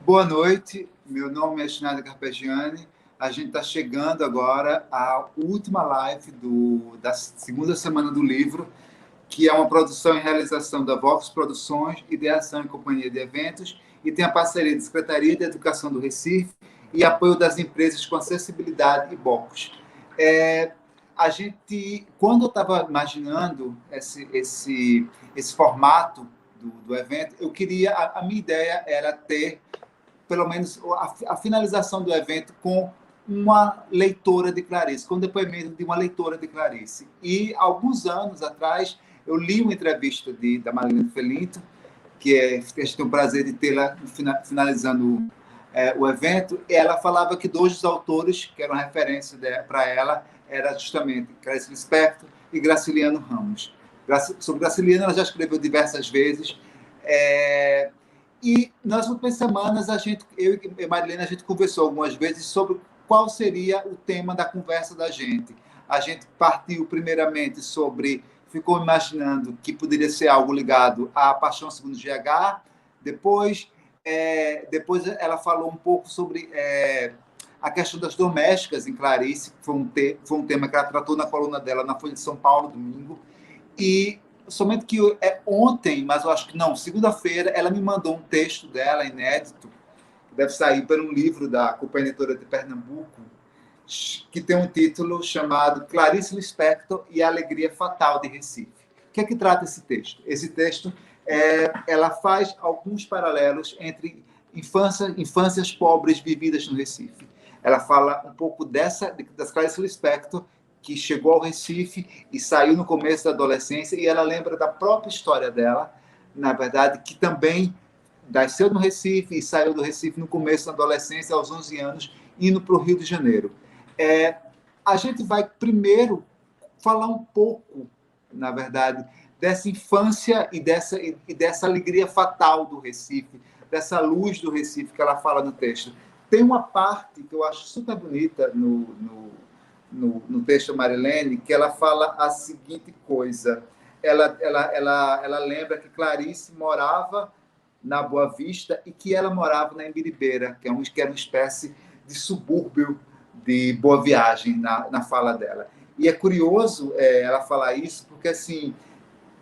Boa noite, meu nome é Schneider Carpegiani. A gente está chegando agora à última live da segunda semana do livro, que é uma produção e realização da Vox Produções, ideação e companhia de eventos, e tem a parceria da Secretaria de Educação do Recife e apoio das empresas com acessibilidade e BOCOS. A gente, quando eu estava imaginando esse formato do evento, eu queria, a minha ideia era ter pelo menos a finalização do evento com uma leitora de Clarice, com o depoimento de uma leitora de Clarice. E alguns anos atrás eu li uma entrevista da Marilene Felinto, que a gente tem o prazer de tê-la finalizando o evento, e ela falava que dois dos autores que eram referência para ela era justamente Clarice Lispector e Graciliano Ramos. Sobre Graciliano ela já escreveu diversas vezes, e nas últimas semanas, eu e Marilene, a gente conversou algumas vezes sobre qual seria o tema da conversa da gente. A gente partiu primeiramente ficou imaginando que poderia ser algo ligado à Paixão segundo GH, depois ela falou um pouco sobre a questão das domésticas em Clarice, que foi um tema que ela tratou na coluna dela na Folha de São Paulo, domingo, e somente que ontem, mas eu acho que não, segunda-feira, ela me mandou um texto dela, inédito, que deve sair por um livro da Companhia Editora de Pernambuco, que tem um título chamado Clarice Lispector e a Alegria Fatal de Recife. O que é que trata esse texto? Esse texto, ela faz alguns paralelos entre infâncias pobres vividas no Recife. Ela fala um pouco das Clarice Lispector, que chegou ao Recife e saiu no começo da adolescência, e ela lembra da própria história dela, na verdade, que também nasceu no Recife e saiu do Recife no começo da adolescência, aos 11 anos, indo para o Rio de Janeiro. A gente vai primeiro falar um pouco, na verdade, dessa infância e dessa alegria fatal do Recife, dessa luz do Recife que ela fala no texto. Tem uma parte que eu acho super bonita no texto da Marilene, que ela fala a seguinte coisa. Ela lembra que Clarice morava na Boa Vista e que ela morava na Embiribeira, que era uma espécie de subúrbio de Boa Viagem na fala dela. E é curioso ela falar isso, porque assim,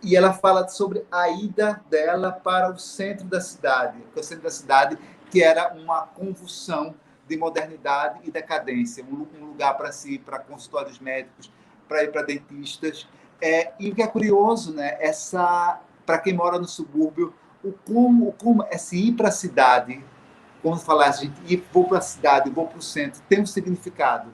e ela fala sobre a ida dela para o centro da cidade, que era uma convulsão de modernidade e decadência, um lugar para consultórios médicos, para ir para dentistas. E o que é curioso, né, para quem mora no subúrbio, como esse ir para a cidade, quando falar assim, vou para a cidade, vou para o centro, tem um significado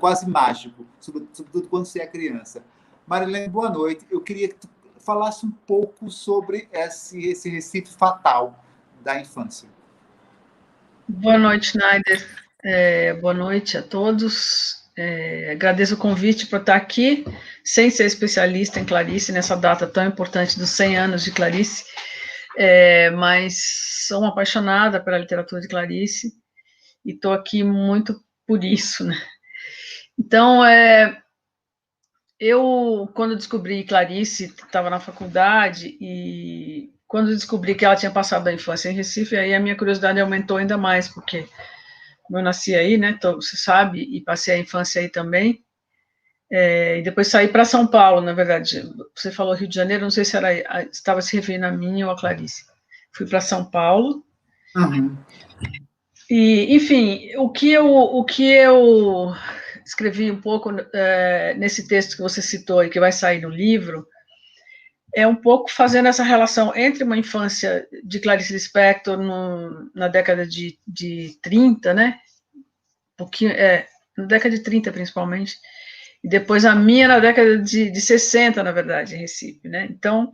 quase mágico, sobretudo quando você é criança. Marilene, boa noite. Eu queria que tu falasse um pouco sobre esse Recife fatal da infância. Boa noite, Schneider. Boa noite a todos. Agradeço o convite por estar aqui, sem ser especialista em Clarice, nessa data tão importante dos 100 anos de Clarice, mas sou uma apaixonada pela literatura de Clarice e estou aqui muito por isso, né? Então, eu, quando descobri Clarice, estava na faculdade, e quando descobri que ela tinha passado a infância em Recife, aí a minha curiosidade aumentou ainda mais, porque eu nasci aí, né, você sabe, e passei a infância aí também, e depois saí para São Paulo, na verdade. Você falou Rio de Janeiro, não sei se estava se referindo a mim ou a Clarice. Fui para São Paulo. Uhum. E, enfim, o que eu escrevi um pouco nesse texto que você citou e que vai sair no livro, é um pouco fazendo essa relação entre uma infância de Clarice Lispector na década de 30, né? Na década de 30, principalmente, e depois a minha na década de 60, na verdade, em Recife, né? Então,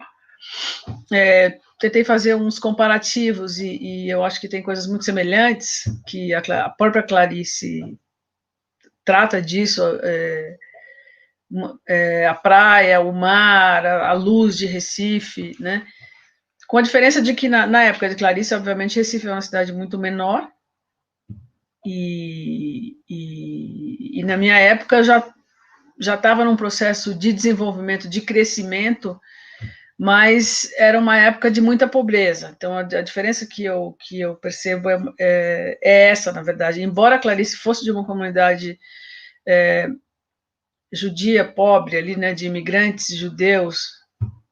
tentei fazer uns comparativos, e eu acho que tem coisas muito semelhantes, que a própria Clarice trata disso, a praia, o mar, a luz de Recife, né? Com a diferença de que na época de Clarice, obviamente, Recife é uma cidade muito menor, e na minha época já estava num processo de desenvolvimento, de crescimento mas era uma época de muita pobreza. Então, a diferença que eu percebo é essa, na verdade. Embora a Clarice fosse de uma comunidade judia pobre, ali, né, de imigrantes judeus,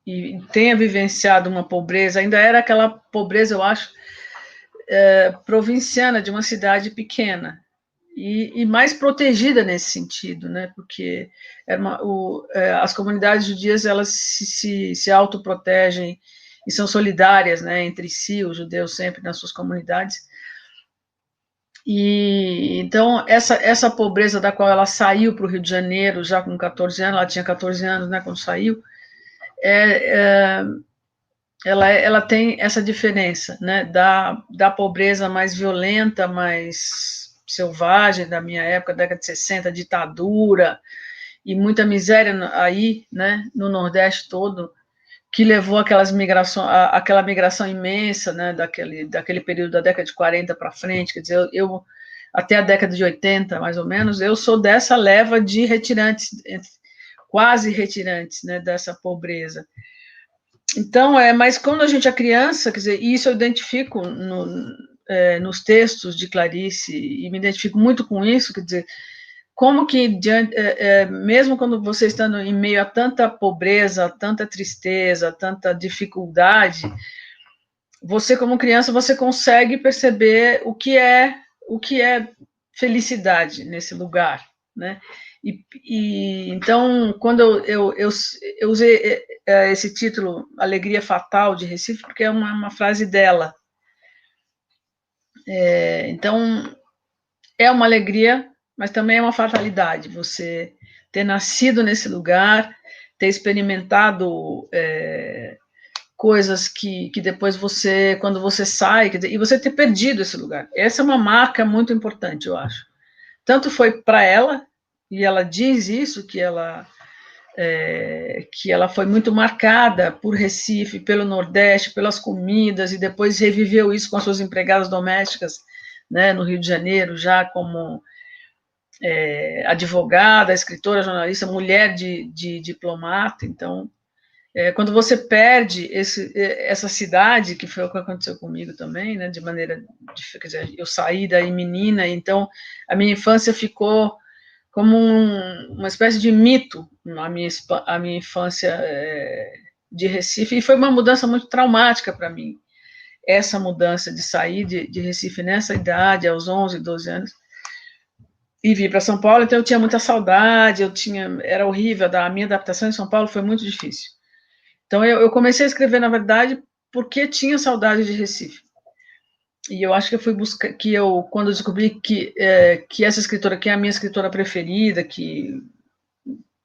e tenha vivenciado uma pobreza, ainda era aquela pobreza, eu acho, provinciana, de uma cidade pequena. E mais protegida nesse sentido, né? Porque as comunidades judias elas se autoprotegem e são solidárias, né, entre si, os judeus sempre nas suas comunidades. E então essa pobreza da qual ela saiu para o Rio de Janeiro já com 14 anos, ela tinha 14 anos, né, quando saiu, ela tem essa diferença, né, da pobreza mais violenta, mais selvagem da minha época, década de 60, ditadura e muita miséria aí, né, no Nordeste todo, que levou aquela migração imensa, né, daquele período da década de 40 para frente, quer dizer, eu até a década de 80, mais ou menos, eu sou dessa leva de retirantes, quase retirantes, né, dessa pobreza. Então, mas quando a gente é criança, quer dizer, isso eu identifico nos textos de Clarice, e me identifico muito com isso, quer dizer, como que, mesmo quando você está em meio a tanta pobreza, tanta tristeza, tanta dificuldade, você, como criança, você consegue perceber o que é felicidade nesse lugar, né? Então, quando eu usei esse título, Alegria Fatal de Recife, porque é uma frase dela. Então, é uma alegria, mas também é uma fatalidade você ter nascido nesse lugar, ter experimentado coisas que depois você, quando você sai, quer dizer, e você ter perdido esse lugar. Essa é uma marca muito importante, eu acho. Tanto foi para ela, e ela diz isso, que ela foi muito marcada por Recife, pelo Nordeste, pelas comidas, e depois reviveu isso com as suas empregadas domésticas, né, no Rio de Janeiro, já como advogada, escritora, jornalista, mulher de diplomata. Então, quando você perde essa cidade, que foi o que aconteceu comigo também, né, de maneira, quer dizer, eu saí daí menina, então a minha infância ficou como uma espécie de mito, a minha infância de Recife, e foi uma mudança muito traumática para mim, essa mudança de sair de Recife nessa idade, aos 11, 12 anos, e vir para São Paulo. Então eu tinha muita saudade, era horrível, a minha adaptação em São Paulo foi muito difícil. Então eu comecei a escrever, na verdade, porque tinha saudade de Recife. E eu acho que eu fui buscar, quando eu descobri que essa escritora, que é a minha escritora preferida,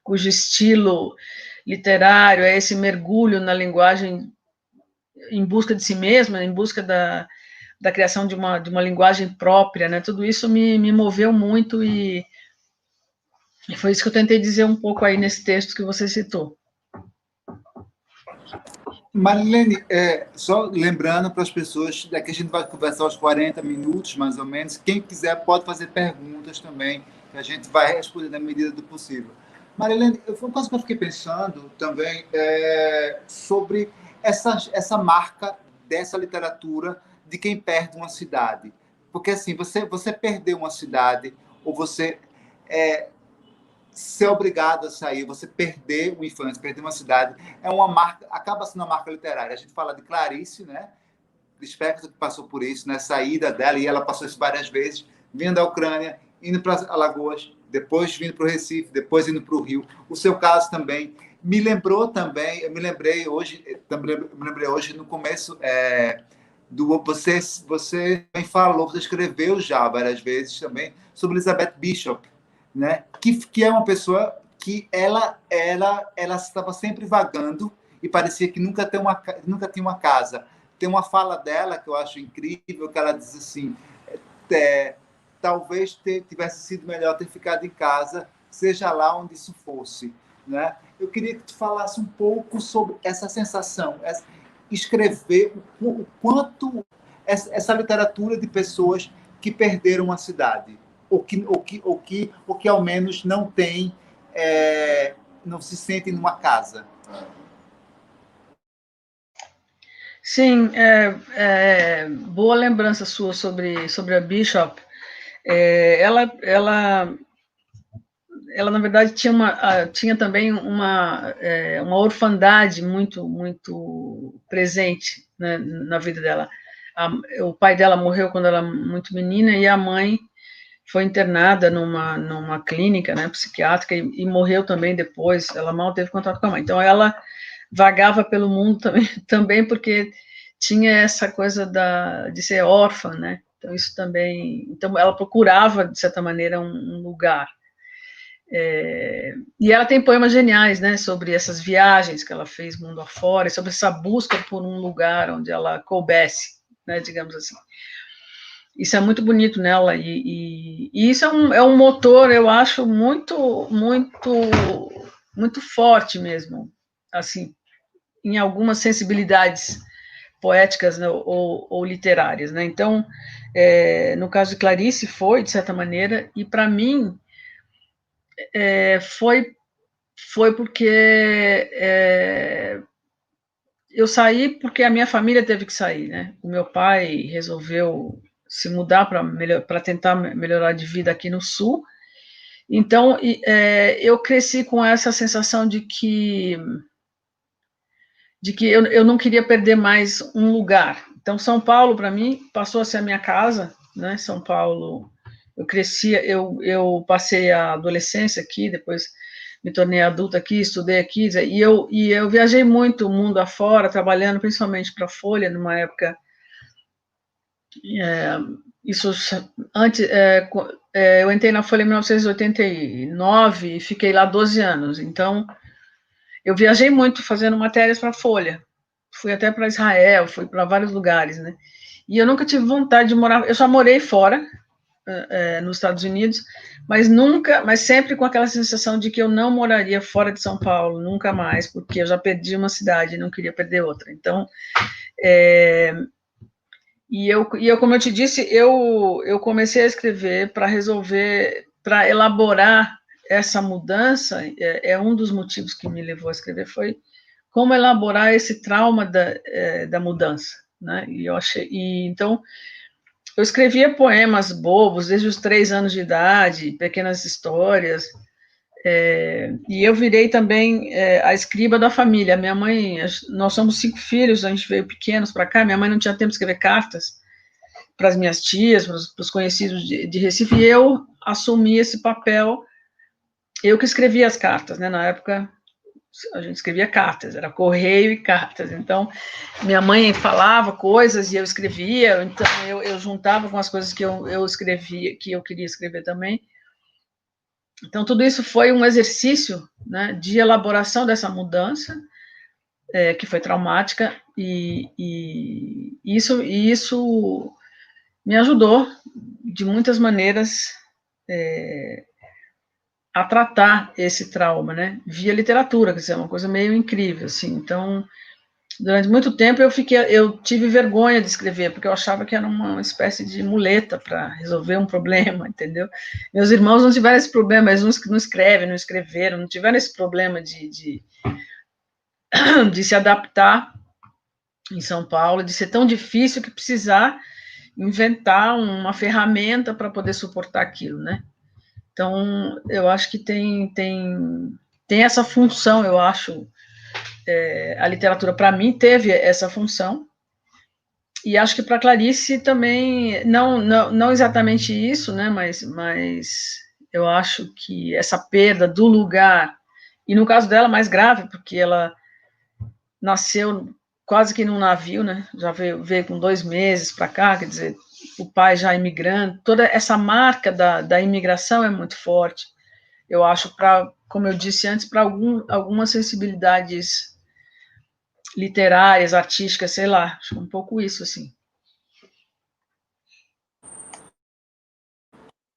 cujo estilo literário é esse mergulho na linguagem em busca de si mesma, em busca da criação de uma linguagem própria, né? Tudo isso me moveu muito e foi isso que eu tentei dizer um pouco aí nesse texto que você citou. Marilene, só lembrando para as pessoas, daqui a gente vai conversar aos 40 minutos, mais ou menos. Quem quiser pode fazer perguntas também, que a gente vai responder na medida do possível. Marilene, foi uma coisa que eu fiquei pensando também sobre essa marca dessa literatura de quem perde uma cidade. Porque, assim, você perdeu uma cidade, ou você ser obrigado a sair, você perder uma infância, perder uma cidade, é uma marca, acaba sendo uma marca literária. A gente fala de Clarice, né? Lispector, que passou por isso, né? Saída dela, e ela passou isso várias vezes, vindo da Ucrânia, indo para Alagoas, depois vindo para o Recife, depois indo para o Rio. O seu caso também me lembrou também, eu me lembrei hoje no começo você falou, você escreveu já várias vezes também sobre Elizabeth Bishop, né? Que é uma pessoa que ela estava sempre vagando e parecia que nunca tinha uma casa. Tem uma fala dela que eu acho incrível, que ela diz assim, talvez tivesse sido melhor ter ficado em casa, seja lá onde isso fosse, né? Eu queria que tu falasse um pouco sobre essa sensação, escrever o quanto essa literatura de pessoas que perderam a cidade, ou que ao menos não tem, não se sentem numa casa. Sim, boa lembrança sua sobre a Bishop. Ela na verdade tinha também uma orfandade muito presente, né, na vida dela. O pai dela morreu quando ela era muito menina e a mãe foi internada numa clínica, né, psiquiátrica e morreu também depois. Ela mal teve contato com a mãe. Então ela vagava pelo mundo também, também porque tinha essa coisa de ser órfã, né? Então isso também, então ela procurava de certa maneira um lugar. E ela tem poemas geniais, né, sobre essas viagens que ela fez mundo afora, e sobre essa busca por um lugar onde ela coubesse, né, digamos assim. Isso é muito bonito nela, e isso é um motor, eu acho, muito forte mesmo, assim, em algumas sensibilidades poéticas, né, ou literárias, né? Então, no caso de Clarice, foi, de certa maneira, e para mim, foi porque eu saí porque a minha família teve que sair, né? O meu pai resolveu se mudar para tentar melhorar de vida aqui no Sul. Então, eu cresci com essa sensação de que eu não queria perder mais um lugar. Então, São Paulo, para mim, passou a ser a minha casa, né? São Paulo, eu cresci, eu passei a adolescência aqui, depois me tornei adulta aqui, estudei aqui, e eu viajei muito o mundo afora, trabalhando principalmente para a Folha, numa época, isso antes, eu entrei na Folha em 1989 e fiquei lá 12 anos, então eu viajei muito fazendo matérias para a Folha, fui até para Israel, fui para vários lugares, né? E eu nunca tive vontade de morar, eu só morei fora, nos Estados Unidos, mas sempre com aquela sensação de que eu não moraria fora de São Paulo, nunca mais, porque eu já perdi uma cidade e não queria perder outra. Então, como eu te disse, eu comecei a escrever para resolver, para elaborar essa mudança, um dos motivos que me levou a escrever foi como elaborar esse trauma da mudança, né? Então, eu escrevia poemas bobos desde os 3 anos de idade, pequenas histórias, e eu virei também a escriba da família. Minha mãe, nós somos 5 filhos, a gente veio pequenos para cá, minha mãe não tinha tempo de escrever cartas para as minhas tias, para os conhecidos de Recife, e eu assumi esse papel, eu que escrevia as cartas, né? Na época, a gente escrevia cartas, era correio e cartas. Então, minha mãe falava coisas e eu escrevia, então eu juntava com as coisas que eu escrevia, que eu queria escrever também. Então, tudo isso foi um exercício, né, de elaboração dessa mudança, que foi traumática, e isso me ajudou, de muitas maneiras, a tratar esse trauma, né, via literatura, quer dizer, uma coisa meio incrível, assim. Então, durante muito tempo eu tive vergonha de escrever, porque eu achava que era uma espécie de muleta para resolver um problema, entendeu? Meus irmãos não tiveram esse problema, eles não escrevem, não escreveram, não tiveram esse problema de se adaptar em São Paulo, de ser tão difícil que precisar inventar uma ferramenta para poder suportar aquilo, né? Então, eu acho que tem essa função, eu acho, a literatura, para mim, teve essa função, e acho que para Clarice também, não exatamente isso, né, mas eu acho que essa perda do lugar, e no caso dela mais grave, porque ela nasceu quase que num navio, né, já veio com 2 meses para cá, quer dizer, o pai já imigrando, toda essa marca da imigração é muito forte, eu acho, como eu disse antes, para algumas sensibilidades literárias, artísticas, sei lá, acho um pouco isso, assim.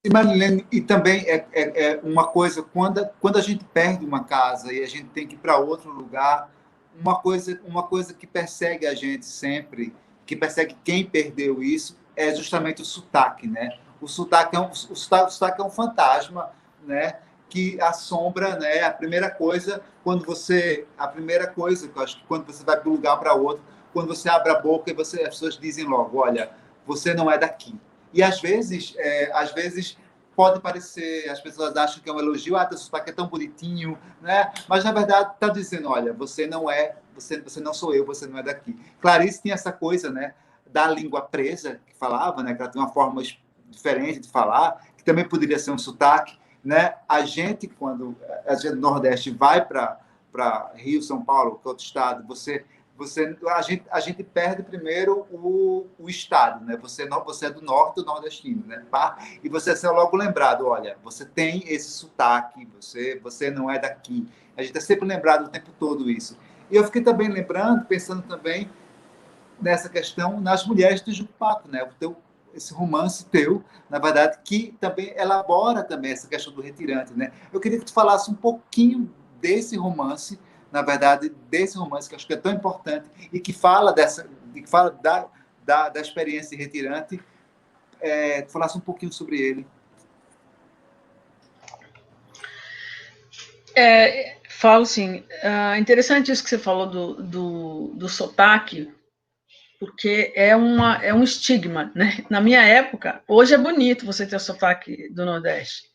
E, Marilene, e também é uma coisa, quando a gente perde uma casa e a gente tem que ir para outro lugar, uma coisa que persegue a gente sempre, que persegue quem perdeu isso, é justamente o sotaque, né? O sotaque é um fantasma, né? Que assombra, né? A primeira coisa que eu acho que quando você vai de um lugar para outro, quando você abre a boca e as pessoas dizem logo, olha, você não é daqui. E às vezes pode parecer, as pessoas acham que é um elogio, teu sotaque é tão bonitinho, né? Mas na verdade está dizendo, olha, você não sou eu, você não é daqui. Clarice tinha essa coisa, né, da língua presa, que falava, né, que ela tem uma forma diferente de falar, que também poderia ser um sotaque, né? A gente, quando a gente do Nordeste vai para Rio, São Paulo, que é outro estado, a gente perde primeiro o estado, né? Você é do norte do nordestino, né? E você é logo lembrado, olha, você tem esse sotaque, você não é daqui. A gente é sempre lembrado o tempo todo isso. E eu fiquei também pensando também nessa questão nas mulheres do Jukpato, né? Esse romance teu, na verdade, que também elabora também essa questão do retirante, né? Eu queria que tu falasse um pouquinho desse romance, na verdade, desse romance que eu acho que é tão importante e que fala da experiência retirante, tu falasse um pouquinho sobre ele. Falo sim. Interessante isso que você falou do sotaque, porque é um estigma, né? Na minha época, hoje é bonito você ter o sotaque do Nordeste.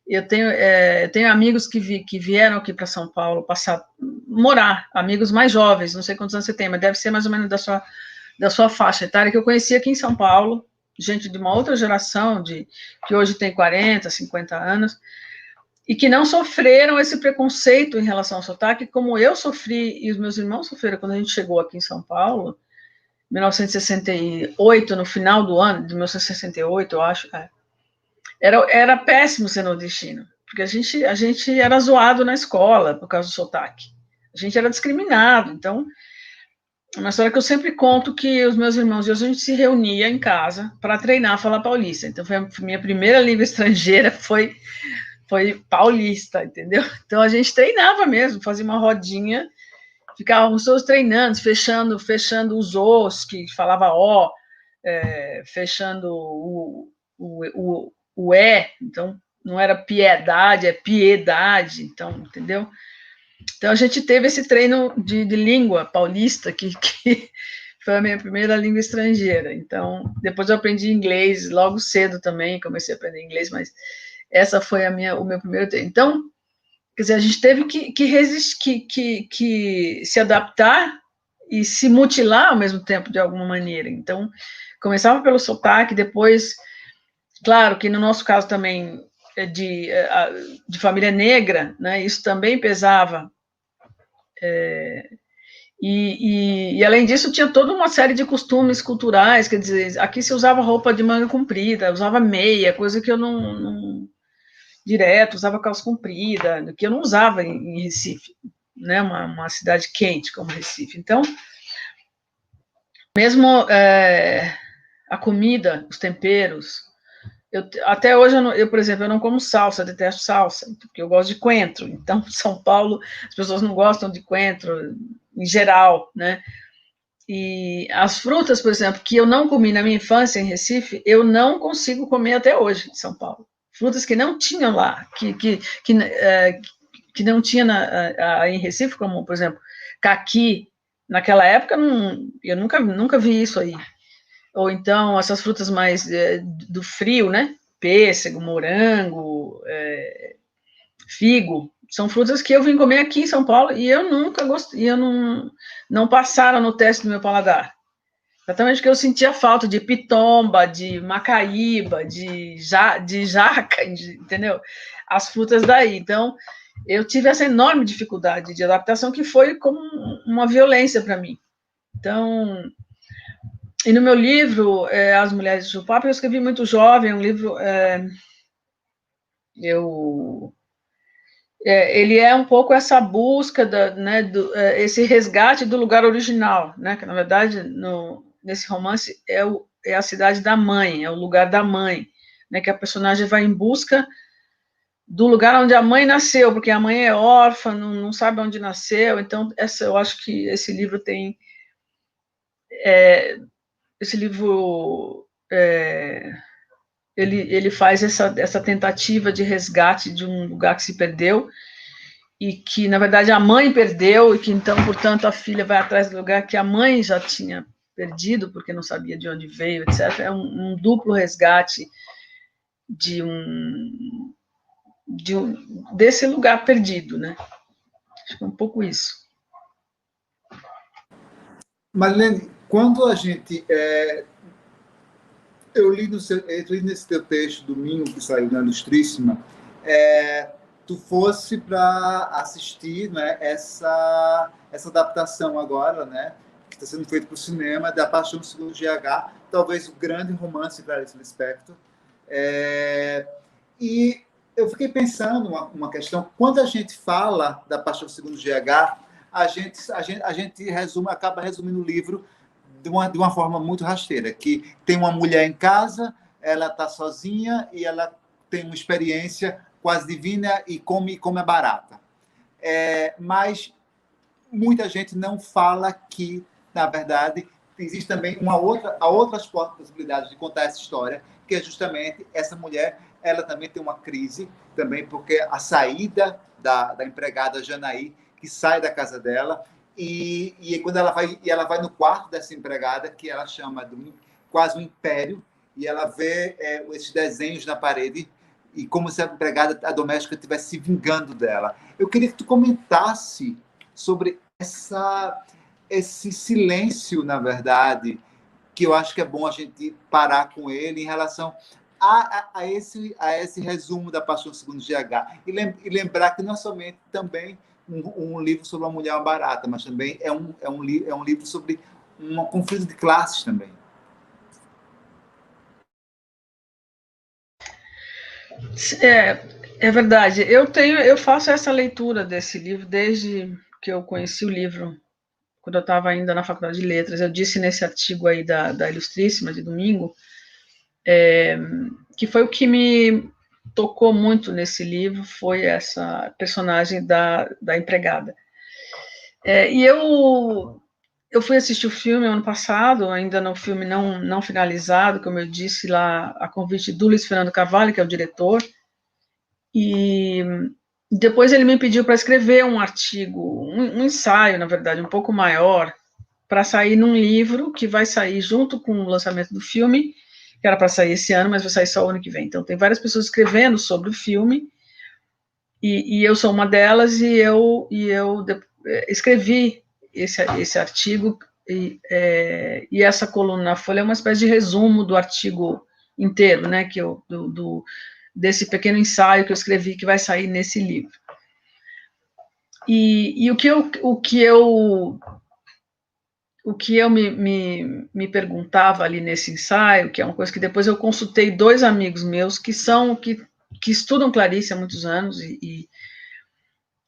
Eu tenho amigos que vieram aqui para São Paulo morar, amigos mais jovens, não sei quantos anos você tem, mas deve ser mais ou menos da sua faixa etária, que eu conheci aqui em São Paulo, gente de uma outra geração, que hoje tem 40, 50 anos, e que não sofreram esse preconceito em relação ao sotaque, como eu sofri e os meus irmãos sofreram quando a gente chegou aqui em São Paulo, 1968, no final do ano, de 1968, eu acho, era péssimo ser nordestino, porque a gente era zoado na escola por causa do sotaque. A gente era discriminado. Então, é uma história que eu sempre conto, que os meus irmãos e eu, a gente se reunia em casa para treinar a falar paulista. Então, foi a minha primeira língua estrangeira foi paulista, entendeu? Então, a gente treinava mesmo, fazia uma rodinha, ficávamos todos treinando, fechando os os, que falava ó, fechando o então não era piedade, é piedade, então, entendeu? Então a gente teve esse treino de língua paulista, que foi a minha primeira língua estrangeira. Então, depois eu aprendi inglês logo cedo também, comecei a aprender inglês, mas essa foi o meu primeiro treino. Então, quer dizer, a gente teve que resistir, que se adaptar e se mutilar ao mesmo tempo, de alguma maneira. Então, começava pelo sotaque, depois, claro que no nosso caso também de família negra, né, isso também pesava. E além disso, tinha toda uma série de costumes culturais, quer dizer, aqui se usava roupa de manga comprida, usava meia, coisa que eu não direto, usava calça comprida, que eu não usava em Recife, né, uma cidade quente como Recife. Então, mesmo a comida, os temperos, até hoje, por exemplo, eu não como salsa, detesto salsa, porque eu gosto de coentro. Então, em São Paulo, as pessoas não gostam de coentro, em geral, né? E as frutas, por exemplo, que eu não comi na minha infância em Recife, eu não consigo comer até hoje em São Paulo. Frutas que não tinham lá, que não tinha em Recife, como, por exemplo, caqui. Naquela época, eu nunca vi isso aí. Ou então essas frutas mais do frio, né? Pêssego, morango, figo, são frutas que eu vim comer aqui em São Paulo e eu nunca gostei, não passaram no teste do meu paladar. Exatamente porque eu sentia falta de pitomba, de macaíba, de jaca, entendeu? As frutas daí. Então, eu tive essa enorme dificuldade de adaptação, que foi como uma violência para mim. Então, e no meu livro, As Mulheres de Jupapa, eu escrevi muito jovem, um livro, ele é um pouco essa busca, né, esse resgate do lugar original, né, que na verdade, nesse romance, é a cidade da mãe, é o lugar da mãe, né, que a personagem vai em busca do lugar onde a mãe nasceu, porque a mãe é órfã, não sabe onde nasceu. Então, eu acho que esse livro tem... esse livro... ele faz essa tentativa de resgate de um lugar que se perdeu, e que, na verdade, a mãe perdeu, e que, então, portanto, a filha vai atrás do lugar que a mãe já tinha perdido, porque não sabia de onde veio, etc. É um duplo resgate desse lugar perdido, né? Acho que é um pouco isso. Marlene, quando a gente... eu li nesse teu texto, domingo, que saiu na Ilustríssima, tu fosse para assistir, né, essa adaptação agora, né, que está sendo feita para o cinema, da Paixão Segundo GH, talvez o grande romance de Clarice Lispector. E eu fiquei pensando uma questão, quando a gente fala da Paixão Segundo GH, a gente acaba resumindo o livro de uma forma muito rasteira, que tem uma mulher em casa, ela está sozinha e ela tem uma experiência quase divina e come a barata. Mas muita gente não fala que, na verdade, existe também outras possibilidades de contar essa história, que é justamente essa mulher, ela também tem uma crise, também porque a saída da empregada Janaí, que sai da casa dela, e quando ela vai no quarto dessa empregada, que ela chama de quase um império, e ela vê esses desenhos na parede, e como se a doméstica estivesse se vingando dela. Eu queria que tu comentasse sobre esse silêncio, na verdade, que eu acho que é bom a gente parar com ele em relação a esse resumo da Paixão Segundo GH. E lembrar que não é somente também um livro sobre uma mulher barata, mas também é um livro sobre um conflito de classes também. É verdade. Eu faço essa leitura desse livro desde que eu conheci o livro, quando eu estava ainda na Faculdade de Letras. Eu disse nesse artigo aí da Ilustríssima, de domingo, que foi o que me tocou muito nesse livro, foi essa personagem da empregada. E eu fui assistir o filme ano passado, ainda no filme não finalizado, como eu disse lá, a convite do Luiz Fernando Carvalho, que é o diretor, e depois ele me pediu para escrever um artigo, um ensaio, na verdade, um pouco maior, para sair num livro que vai sair junto com o lançamento do filme, que era para sair esse ano, mas vai sair só o ano que vem. Então, tem várias pessoas escrevendo sobre o filme, e eu sou uma delas, e eu escrevi esse artigo, e essa coluna na Folha é uma espécie de resumo do artigo inteiro, né, desse pequeno ensaio que eu escrevi, que vai sair nesse livro. E o que eu me perguntava ali nesse ensaio, que é uma coisa que depois eu consultei 2 amigos meus que estudam Clarice há muitos anos, e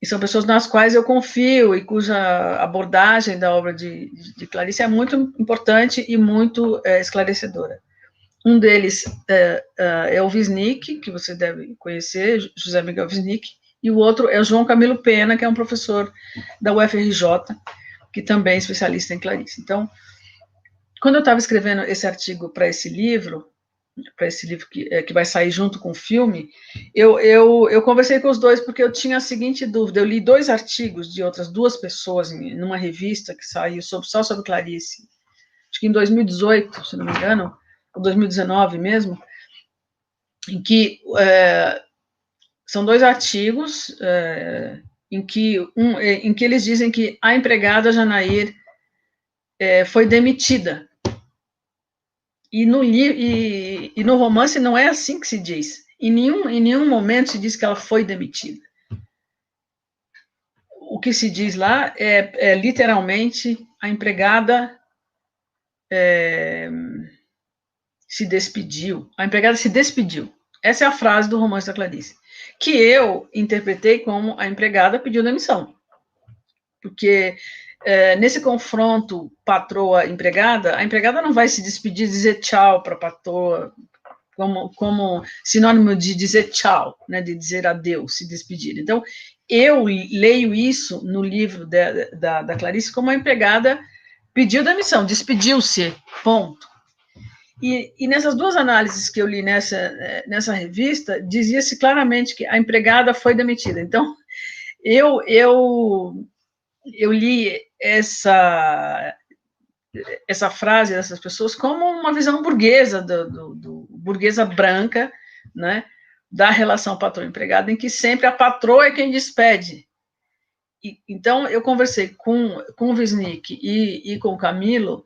são pessoas nas quais eu confio e cuja abordagem da obra de Clarice é muito importante e muito esclarecedora. Um deles é o Wisnik, que você deve conhecer, José Miguel Wisnik, e o outro é o João Camilo Pena, que é um professor da UFRJ, que também é especialista em Clarice. Então, quando eu estava escrevendo esse artigo para esse livro que vai sair junto com o filme, eu conversei com os dois, porque eu tinha a seguinte dúvida. Eu li 2 artigos de outras 2 pessoas numa revista que saiu só sobre Clarice, acho que em 2018, se não me engano, ou 2019 mesmo, em que são 2 artigos em que eles dizem que a empregada Janair foi demitida. E no romance não é assim que se diz. Em nenhum momento se diz que ela foi demitida. O que se diz lá é literalmente a empregada se despediu. A empregada se despediu. Essa é a frase do romance da Clarice, que eu interpretei como a empregada pediu demissão. Porque nesse confronto patroa-empregada, a empregada não vai se despedir, dizer tchau para a patroa, como sinônimo de dizer tchau, né, de dizer adeus, se despedir. Então, eu leio isso no livro da Clarice como a empregada pediu demissão, despediu-se, ponto. E nessas 2 análises que eu li nessa revista, dizia-se claramente que a empregada foi demitida. Então, eu li essa frase dessas pessoas como uma visão burguesa, burguesa branca, né, da relação patrão-empregado, em que sempre a patroa é quem despede. Então, eu conversei com o Wisnik e com o Camilo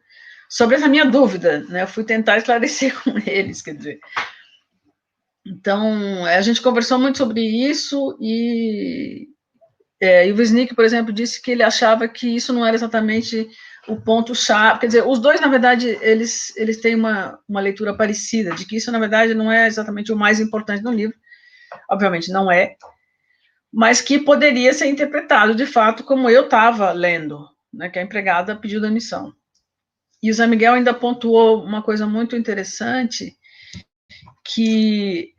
sobre essa minha dúvida, né, eu fui tentar esclarecer com eles, quer dizer. Então, a gente conversou muito sobre isso e o Wisnik, por exemplo, disse que ele achava que isso não era exatamente o ponto-chave, quer dizer, os dois, na verdade, eles têm uma leitura parecida, de que isso, na verdade, não é exatamente o mais importante no livro, obviamente não é, mas que poderia ser interpretado, de fato, como eu estava lendo, né, que a empregada pediu demissão. E o Zé Miguel ainda pontuou uma coisa muito interessante, que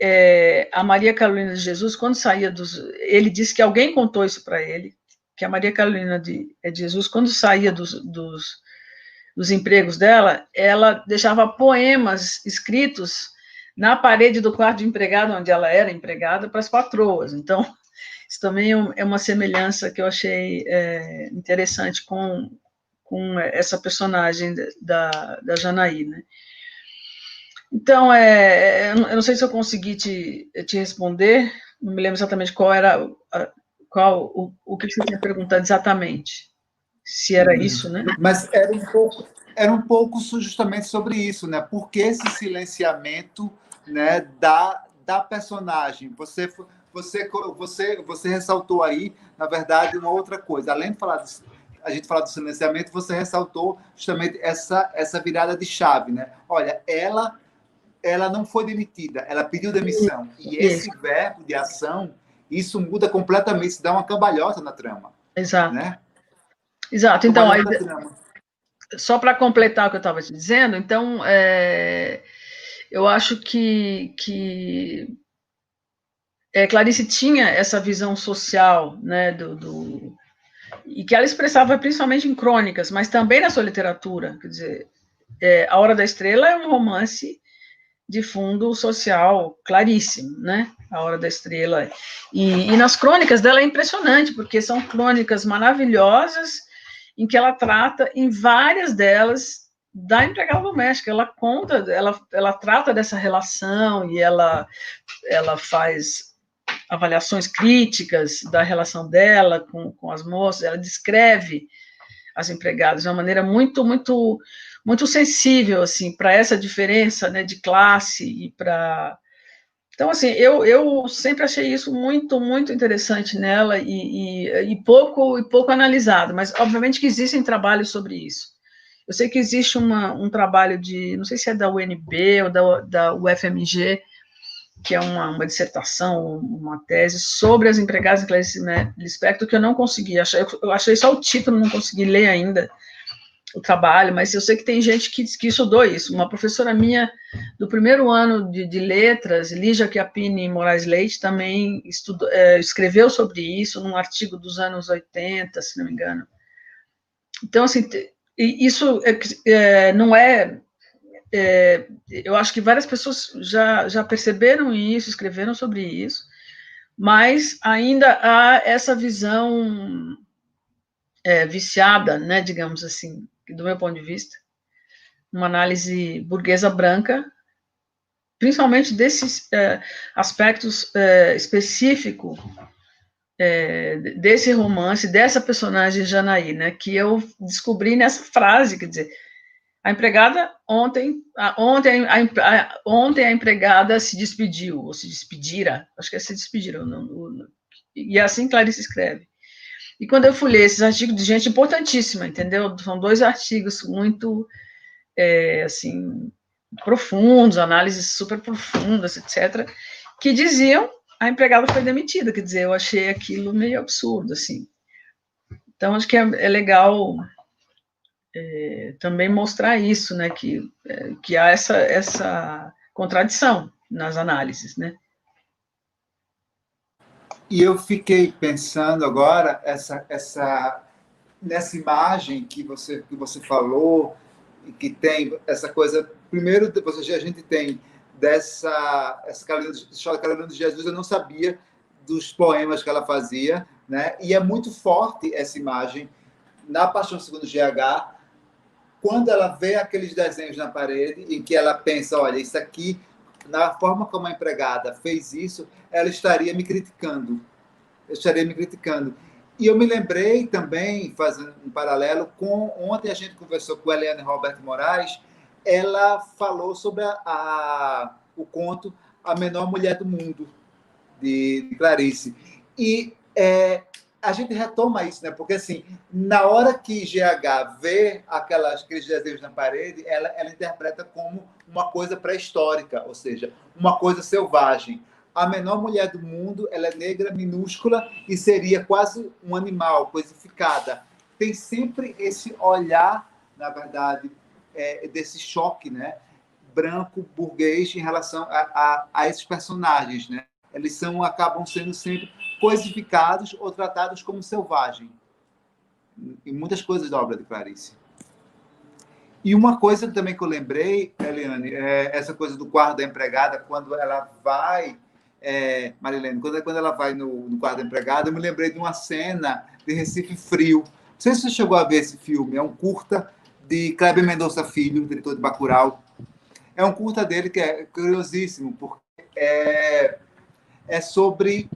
a Maria Carolina de Jesus, quando saía ele disse que alguém contou isso para ele, que a Maria Carolina de Jesus, quando saía dos empregos dela, ela deixava poemas escritos na parede do quarto de empregado, onde ela era empregada, para as patroas. Então, isso também é uma semelhança que eu achei interessante com essa personagem da Janaí, né? Então, eu não sei se eu consegui te responder, não me lembro exatamente qual era o que você tinha perguntado exatamente, se era isso, né? Mas era um pouco justamente sobre isso, né? Por que esse silenciamento, né, da personagem? Você ressaltou aí, na verdade, uma outra coisa. Além de a gente falar do silenciamento, você ressaltou justamente essa virada de chave, né? Olha, ela não foi demitida, ela pediu demissão. E esse verbo de ação, isso muda completamente, isso dá uma cambalhota na trama. Exato. Né? Exato. Então, só para completar o que eu estava te dizendo, então, eu acho que Clarice tinha essa visão social, né, e que ela expressava principalmente em crônicas, mas também na sua literatura. Quer dizer, A Hora da Estrela é um romance de fundo social claríssimo, né? A Hora da Estrela. E nas crônicas dela é impressionante, porque são crônicas maravilhosas, em que ela trata, em várias delas, da empregada doméstica. Ela conta, ela trata dessa relação e ela faz avaliações críticas da relação dela com as moças, ela descreve as empregadas de uma maneira muito, muito, muito sensível, assim, para essa diferença, né, de classe e para... Então, assim, eu sempre achei isso muito, muito interessante nela e pouco analisado, mas, obviamente, que existem trabalhos sobre isso. Eu sei que existe um trabalho não sei se é da UNB ou da UFMG, que é uma dissertação, uma tese sobre as empregadas em Clarice Lispector, que eu não consegui achar, eu achei só o título, não consegui ler ainda o trabalho, mas eu sei que tem gente que estudou isso. Uma professora minha do primeiro ano de letras, Lígia Chiappini Moraes Leite, também escreveu sobre isso num artigo dos anos 80, se não me engano. Então, assim, isso não eu acho que várias pessoas já perceberam isso, escreveram sobre isso, mas ainda há essa visão viciada, né, digamos assim, do meu ponto de vista, uma análise burguesa branca, principalmente desses aspectos específicos desse romance, dessa personagem Janaí, né, que eu descobri nessa frase, quer dizer, a empregada, ontem a empregada se despediu, ou se despedira, acho que se despediram, e assim Clarice escreve. E quando eu fui ler esses artigos de gente importantíssima, entendeu? São 2 artigos muito, assim, profundos, análises super profundas, etc., que diziam a empregada foi demitida, quer dizer, eu achei aquilo meio absurdo, assim. Então, acho que é legal também mostrar isso, né, que há essa contradição nas análises, né. E eu fiquei pensando agora nessa imagem que você falou, e que tem essa coisa. Primeiro, a gente tem essa Carolina de Jesus, eu não sabia dos poemas que ela fazia, né? E é muito forte essa imagem na Paixão Segundo GH, quando ela vê aqueles desenhos na parede, em que ela pensa, olha, isso aqui, na forma como a empregada fez isso, ela estaria me criticando. Eu estaria me criticando. E eu me lembrei também, fazendo um paralelo, com ontem a gente conversou com a Eliane Roberto Moraes, ela falou sobre o conto A Menor Mulher do Mundo, de Clarice. E a gente retoma isso, né? Porque, assim, na hora que GH vê aqueles desenhos na parede, ela interpreta como uma coisa pré-histórica, ou seja, uma coisa selvagem. A menor mulher do mundo, ela é negra, minúscula e seria quase um animal, coisificada. Tem sempre esse olhar, na verdade, desse choque, né? Branco, burguês, em relação a esses personagens, né? Eles acabam sendo sempre coisificados ou tratados como selvagem em muitas coisas da obra de Clarice. E uma coisa também que eu lembrei, Eliane, essa coisa do quarto da empregada, quando ela vai, Marilene, quando ela vai no quarto da empregada, eu me lembrei de uma cena de Recife Frio. Não sei se você chegou a ver esse filme, é um curta de Kleber Mendonça Filho, diretor de Bacurau. É um curta dele que é curiosíssimo, porque é sobre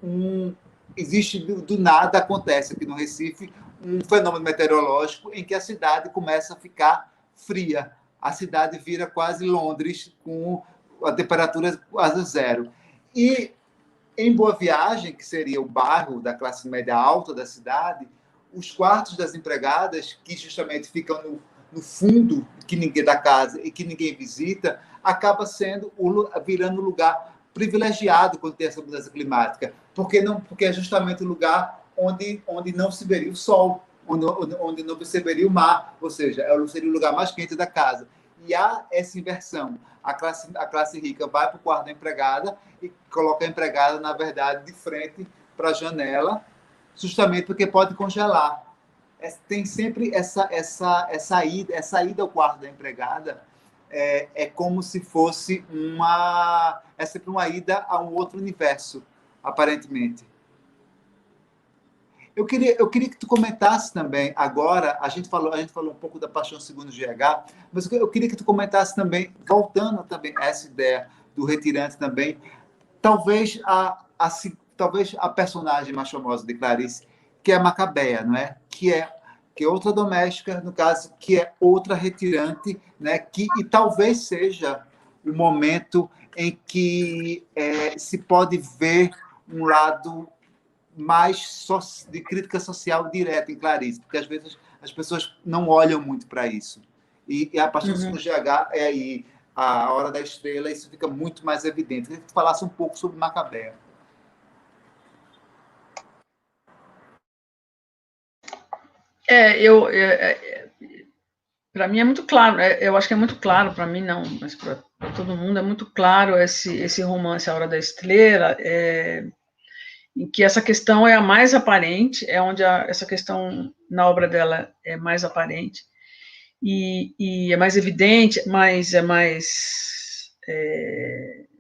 existe do nada, acontece aqui no Recife um fenômeno meteorológico em que a cidade começa a ficar fria. A cidade vira quase Londres, com a temperatura quase zero. E em Boa Viagem, que seria o bairro da classe média alta da cidade, os quartos das empregadas, que justamente ficam no fundo que ninguém da casa e que ninguém visita, acaba virando lugar privilegiado quando tem essa mudança climática, porque é justamente o lugar onde não se veria o sol, onde não se veria o mar, ou seja, seria o lugar mais quente da casa. E há essa inversão. A classe rica vai para o quarto da empregada e coloca a empregada, na verdade, de frente para a janela, justamente porque pode congelar. Tem sempre essa ida ao quarto da empregada, como se fosse sempre uma ida a um outro universo, aparentemente. Eu queria que tu comentasse também, agora, a gente falou um pouco da Paixão Segundo GH, mas eu queria que tu comentasse também, voltando também a essa ideia do retirante também, talvez a personagem mais famosa de Clarice, que é a Macabeia, não é? Que é outra doméstica, no caso, que é outra retirante, né? E talvez seja o momento em que se pode ver um lado mais de crítica social direta em Clarice, porque às vezes as pessoas não olham muito para isso. E a Paixão Segundo GH é aí a Hora da Estrela, isso fica muito mais evidente. Eu queria que tu falasse um pouco sobre Macabeia. Para mim é muito claro, eu acho que é muito claro, para mim não, mas para todo mundo é muito claro esse romance A Hora da Estrela, em que essa questão é a mais aparente, é onde essa questão na obra dela é mais aparente, e é mais evidente, mas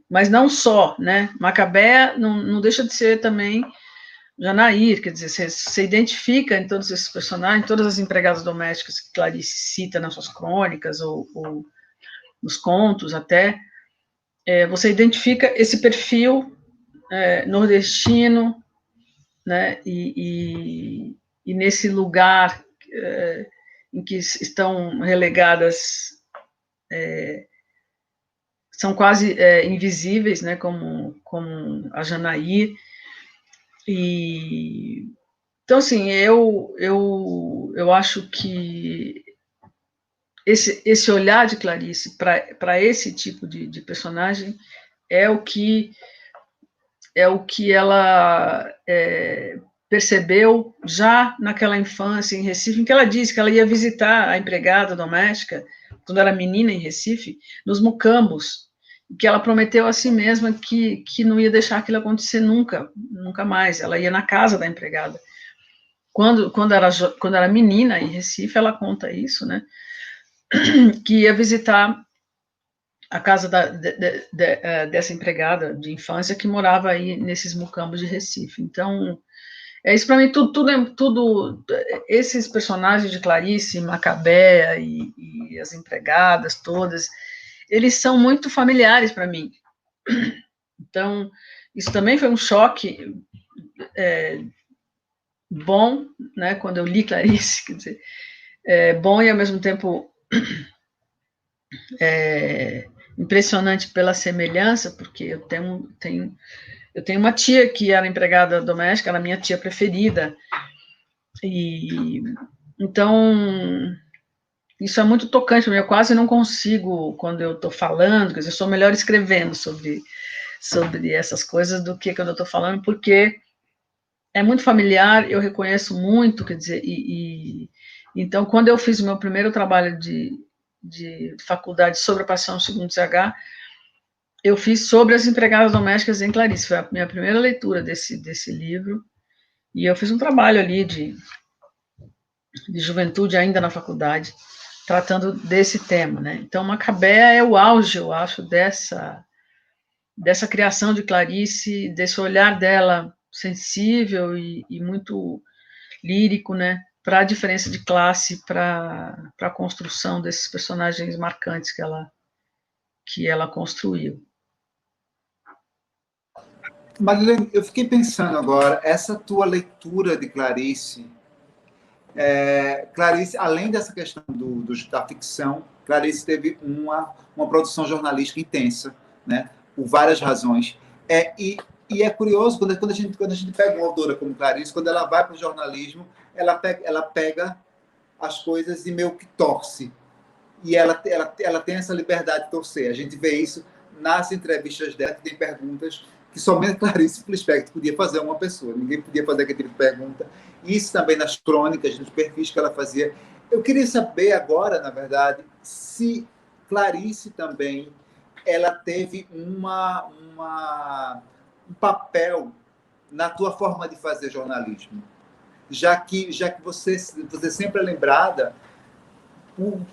mas não só, né? Macabeia não deixa de ser também Janair, quer dizer, você identifica em todos esses personagens, todas as empregadas domésticas que Clarice cita nas suas crônicas ou nos contos até, você identifica esse perfil nordestino, né, e nesse lugar em que estão relegadas, são quase invisíveis, né, como a Janair. Então, assim, eu acho que esse olhar de Clarice para esse tipo de personagem é o que ela percebeu já naquela infância em Recife, em que ela disse que ela ia visitar a empregada doméstica, quando era menina em Recife, nos mucambos, que ela prometeu a si mesma que não ia deixar aquilo acontecer nunca mais. Ela ia na casa da empregada. Quando era menina em Recife, ela conta isso, né? Que ia visitar a casa dessa empregada de infância que morava aí nesses mucambos de Recife. Então, isso para mim, tudo, esses personagens de Clarice, Macabea e as empregadas todas, eles são muito familiares para mim. Então, isso também foi um choque bom, né, quando eu li Clarice, quer dizer, bom e ao mesmo tempo impressionante pela semelhança, porque eu tenho uma tia que era empregada doméstica, era a minha tia preferida, e então isso é muito tocante para mim. Eu quase não consigo, quando eu estou falando, quer dizer, eu sou melhor escrevendo sobre essas coisas do que quando eu estou falando, porque é muito familiar, eu reconheço muito, quer dizer, então, quando eu fiz o meu primeiro trabalho de faculdade sobre a Paixão segundo CH, eu fiz sobre as empregadas domésticas em Clarice, foi a minha primeira leitura desse livro, e eu fiz um trabalho ali de juventude ainda na faculdade, tratando desse tema, né? Então, Macabea é o auge, eu acho, dessa criação de Clarice, desse olhar dela sensível e muito lírico, né? Para a diferença de classe, para a construção desses personagens marcantes que ela construiu. Marilene, eu fiquei pensando agora, essa tua leitura de Clarice, Clarice, além dessa questão da ficção, Clarice teve uma produção jornalística intensa, né? Por várias razões. E é curioso, quando a gente pega uma autora como Clarice, quando ela vai para o jornalismo, ela pega as coisas e meio que torce. E ela tem essa liberdade de torcer. A gente vê isso nas entrevistas dela, que tem perguntas que somente Clarice Lispector podia fazer a uma pessoa. Ninguém podia fazer aquele tipo de pergunta. Isso também nas crônicas, nos perfis que ela fazia. Eu queria saber agora, na verdade, se Clarice também ela teve um papel na tua forma de fazer jornalismo. Já que você sempre é lembrada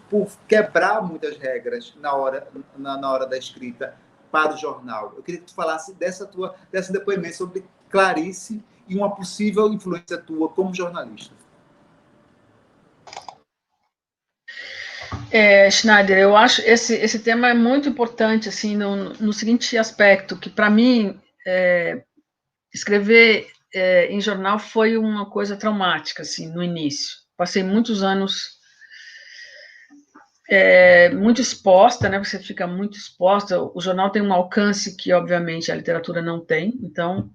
por quebrar muitas regras na hora da escrita para o jornal. Eu queria que tu falasse desse depoimento sobre Clarice e uma possível influência tua como jornalista. Schneider, eu acho esse tema é muito importante, assim, no seguinte aspecto, que para mim escrever em jornal foi uma coisa traumática, assim, no início. Passei muitos anos muito exposta, né? Você fica muito exposta. O jornal tem um alcance que, obviamente, a literatura não tem. Então,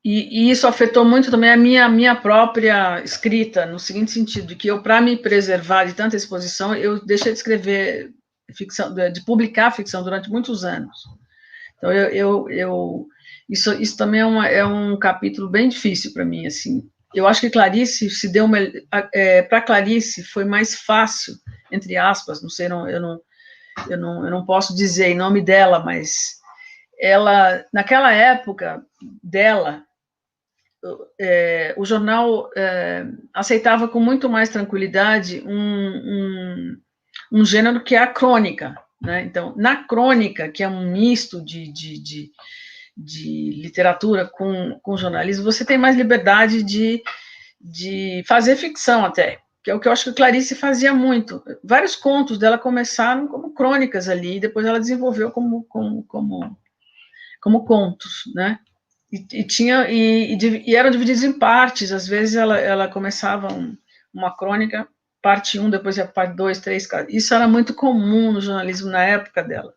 e isso afetou muito também a minha própria escrita, no seguinte sentido, de que eu, para me preservar de tanta exposição, eu deixei de escrever ficção, de publicar ficção durante muitos anos. Então, isso também é um capítulo bem difícil para mim, assim. Eu acho que Clarice se deu para Clarice foi mais fácil, entre aspas, não sei, eu não posso dizer em nome dela, mas ela, naquela época dela, o jornal aceitava com muito mais tranquilidade um gênero que é a crônica, né? Então, na crônica, que é um misto de literatura com jornalismo, você tem mais liberdade de fazer ficção até, que é o que eu acho que Clarice fazia muito. Vários contos dela começaram como crônicas ali, e depois ela desenvolveu como contos, né? E eram divididos em partes, às vezes ela começava uma crônica, parte 1, depois ia parte 2, 3, 4. Isso era muito comum no jornalismo na época dela.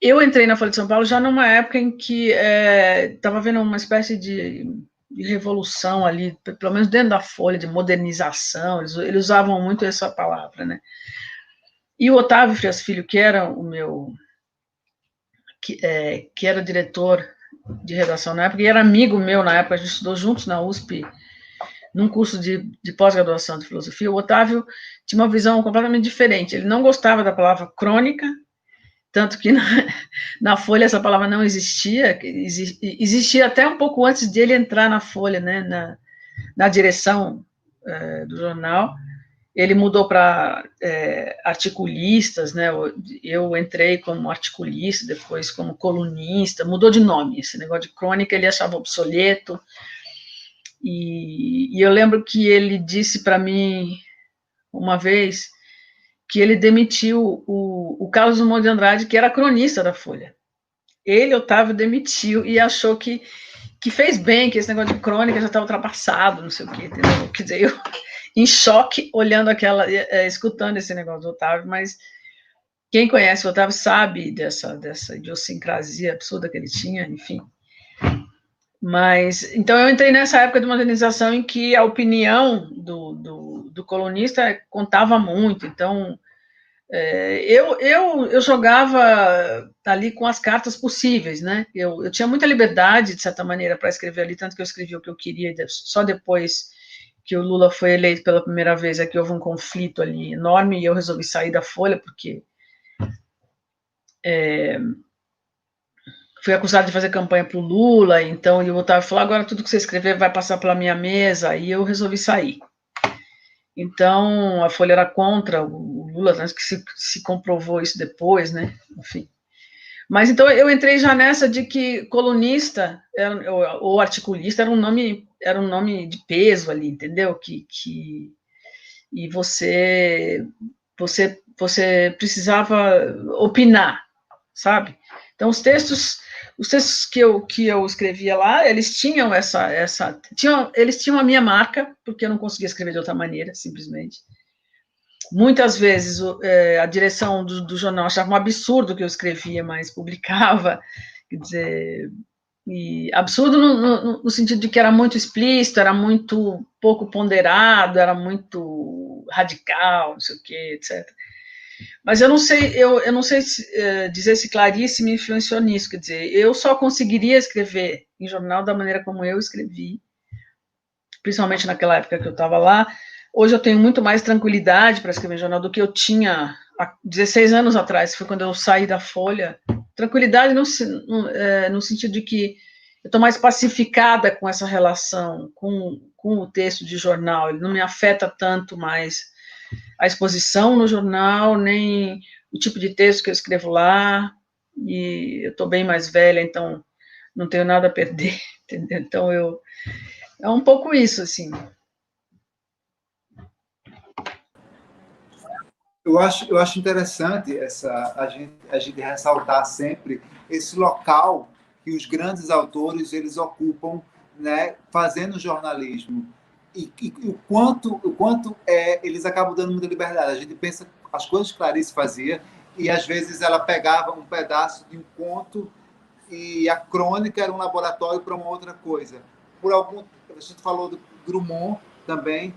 Eu entrei na Folha de São Paulo já numa época em que estava havendo uma espécie de revolução ali, pelo menos dentro da Folha, de modernização, eles usavam muito essa palavra, né? E o Otávio Frias Filho, que era o meu... que era diretor de redação na época, e era amigo meu na época, a gente estudou juntos na USP, num curso de pós-graduação de filosofia. O Otávio tinha uma visão completamente diferente. Ele não gostava da palavra crônica, tanto que na Folha essa palavra não existia, existia até um pouco antes de ele entrar na Folha, né, na direção do jornal, ele mudou para articulistas, né? Eu entrei como articulista, depois como colunista, mudou de nome. Esse negócio de crônica ele achava obsoleto. E eu lembro que ele disse para mim uma vez que ele demitiu o Carlos Drummond de Andrade, que era cronista da Folha. Ele, Otávio, demitiu e achou que fez bem, que esse negócio de crônica já está ultrapassado, não sei o quê, entendeu? Quer dizer, eu em choque, olhando escutando esse negócio do Otávio, mas quem conhece o Otávio sabe dessa idiosincrasia absurda que ele tinha, enfim. Mas, então eu entrei nessa época de uma organização em que a opinião do colunista contava muito, então eu jogava ali com as cartas possíveis, né? Eu tinha muita liberdade, de certa maneira, para escrever ali, tanto que eu escrevi o que eu queria, só depois que o Lula foi eleito pela primeira vez, é que houve um conflito ali enorme, e eu resolvi sair da Folha, porque fui acusado de fazer campanha para o Lula, então o Otávio falou, agora tudo que você escrever vai passar pela minha mesa, e eu resolvi sair. Então, a Folha era contra o Lula, tanto que se comprovou isso depois, né? Enfim. Mas então eu entrei já nessa de que colunista ou articulista era um nome de peso ali, entendeu? E você precisava opinar, sabe? Então os textos que eu escrevia lá, eles tinham eles tinham a minha marca, porque eu não conseguia escrever de outra maneira, simplesmente. Muitas vezes a direção do jornal achava um absurdo que eu escrevia, mas publicava, quer dizer, e absurdo no sentido de que era muito explícito, era muito pouco ponderado, era muito radical, não sei o quê, etc. Mas eu não sei dizer se Clarice me influenciou nisso, quer dizer, eu só conseguiria escrever em jornal da maneira como eu escrevi, principalmente naquela época que eu estava lá. Hoje eu tenho muito mais tranquilidade para escrever em jornal do que eu tinha há 16 anos atrás, que foi quando eu saí da Folha. Tranquilidade no sentido de que eu estou mais pacificada com essa relação com o texto de jornal, ele não me afeta tanto mais a exposição no jornal, nem o tipo de texto que eu escrevo lá, e eu estou bem mais velha, então não tenho nada a perder, entendeu? Então é um pouco isso, assim. Eu acho interessante a gente ressaltar sempre esse local que os grandes autores eles ocupam, né, fazendo jornalismo e o quanto eles acabam dando muita liberdade. A gente pensa as coisas que Clarice fazia e às vezes ela pegava um pedaço de um conto e a crônica era um laboratório para uma outra coisa. A gente falou do Drummond também.